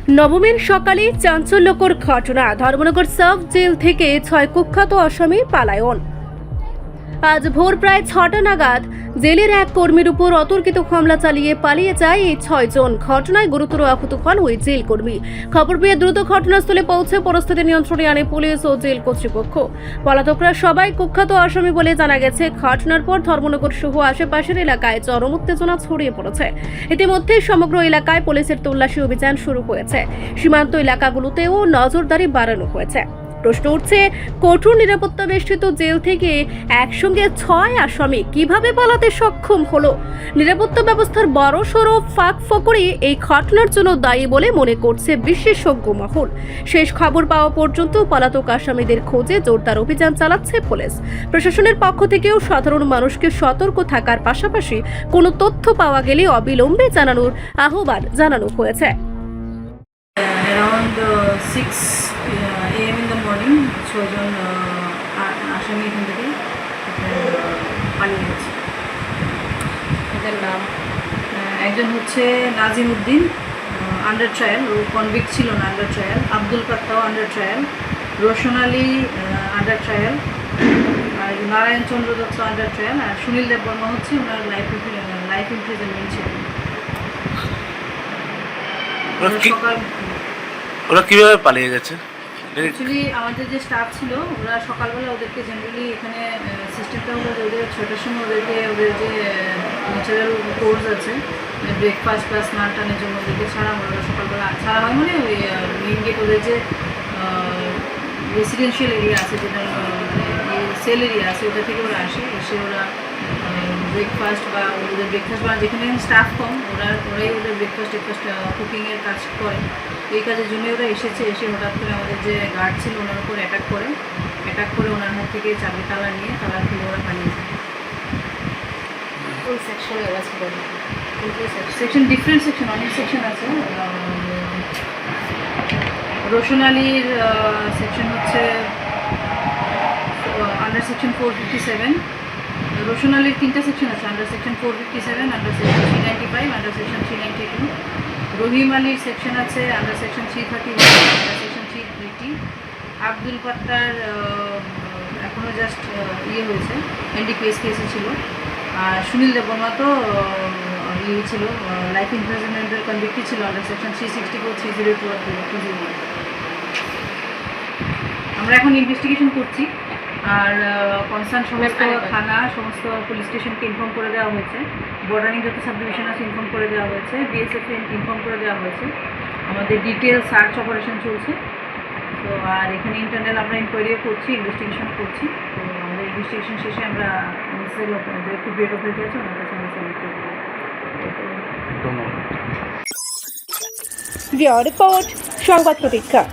নবমীর সকালে চাঞ্চল্যকর ঘটনা। ধর্মনগর সাব জেল থেকে 6 কুখ্যাত আসামি পালায়ন। আজ ভোর প্রায় 6টা নাগাদ জেলের এক কর্মীর উপর অতর্কিত হামলা চালিয়ে পালিয়ে যায় এই 6 জন। ঘটনায় গুরুতর আহত হন ওই জেল কর্মী। খবর পেয়ে দ্রুত ঘটনাস্থলে পৌঁছে পরিস্থিতি নিয়ন্ত্রণে আনে পুলিশ ও জেল কর্তৃপক্ষ। পলাতকরা সবাই কুখ্যাত আসামি বলে জানা গেছে। ঘটনার পর ধর্মনগর সহ আশেপাশের এলাকায় চরম উত্তেজনা ছড়িয়ে পড়েছে। ইতিমধ্যে সমগ্র এলাকায় পুলিশের তল্লাশি অভিযান শুরু হয়েছে। সীমান্ত এলাকাগুলোতেও নজরদারি বাড়ানো হয়েছে। প্রশ্ন উঠছে, কঠোর নিরাপত্তা বেষ্টিত জেল থেকে একসঙ্গে 6 আসামি কিভাবে পালাতে সক্ষম হলো? নিরাপত্তা ব্যবস্থার বড়সড় ফাঁকফোকরই এই ঘটনার জন্য দায়ী বলে মনে করছে বিশেষজ্ঞ মহল। শেষ খবর পাওয়া পর্যন্ত পলাতক আসামিদের খোঁজে জোরদার অভিযান চালাচ্ছে পুলিশ। প্রশাসনের পক্ষ থেকেও সাধারণ মানুষকে সতর্ক থাকার পাশাপাশি কোনো তথ্য পাওয়া গেলে অবিলম্বে জানানোর আহ্বান জানানো হয়েছে। Around 6 AM in the morning, 6 জন আসামি এখান থেকে পালিয়ে গেছে। এদের নাম একজন হচ্ছে নাজিম উদ্দিন, আন্ডার ট্রায়াল, ও কনভিক্ট ছিল না, আন্ডার ট্রায়াল। আব্দুল কাত্তাও under trial. Roshan Ali under trial. আর নারায়ণ চন্দ্র দত্ত আন্ডার ট্রায়াল। আর সুনীল দেববর্মা হচ্ছে ওনার লাইফ ইমপ্রিজনমেন্ট ছিল। ওরা কিভাবে পালিয়ে গেছে? অ্যাকচুয়ালি আমাদের যে স্টাফ ছিল ওরা সকালবেলা ওদেরকে জেনারেলি এখানে সিস্টেমটা হলো যে ওদের 6টার সময় ওদের যে ন্যাচারাল কোর্স আছে, ব্রেকফাস্ট প্লাস স্নান টানের জন্য ওদেরকে ছাড়া হয়। ওরা সকালবেলা ছাড়া হয় মানে ওই মেইন গেট ওদের যে রেসিডেন্সিয়াল এরিয়া আছে, যেটা সেল এরিয়া আছে, ওটা থেকে ওরা আসে। এসে ওরা ব্রেকফাস্ট বা ওদের ব্রেকফাস্ট বা যেখানে স্টাফ কম ওরাই ওদের ব্রেকফাস্ট কুকিংয়ের কাজ করে। এই কাজের জন্য ওরা এসেছে। এসে হঠাৎ করে আমাদের যে গার্ড ছিল ওনার উপর অ্যাটাক করে ওনার হাত থেকে চাবি তালা নিয়ে তালা খুলে ওরা পালিয়ে যায়। কোন সেকশনে ওরা ছিল? সেকশন ডিফারেন্ট সেকশন, অনেক সেকশন আছে। রোশন আলীর সেকশন হচ্ছে আন্ডার সেকশন 457। রোশন আলীর 3টা সেকশন আছে, under section 457, under section 395, under section 392। Rahim আলীর সেকশন আছে under section 331, under section 380। Abdul Kattar এখনও জাস্ট হয়েছে, এনডিপিএস কেসে ছিল। আর সুনীল দেববর্মা তো ছিল, লাইফ ইমপ্রিজনমেন্টের কনভিক্ট ছিল, আন্ডার সেকশন 364, 302 আর 201। আমরা এখন ইনভেস্টিগেশন করছি। আর কনসার্ন সমস্ত থানা, সমস্ত পুলিশ স্টেশনকে ইনফর্ম করে দেওয়া হয়েছে। বর্ডারিং যত সাব ডিভিশন আছে ইনফর্ম করে দেওয়া হয়েছে। বিএসএফকে ইনফর্ম করে দেওয়া হয়েছে। আমাদের ডিটেল সার্চ অপারেশন চলছে। তো আর এখানে ইন্টারনাল আমরা ইনকোয়ারিও করছি, ইনভেস্টিগেশন করছি। তো আমাদের ইনভেস্টিগেশন শেষে আমরা সেল যে একটু ব্রেড অথরিটি আছে ওনার কাছে আমরা সাবমিট করব। রিপোর্ট সংবাদ প্রতীক্ষা।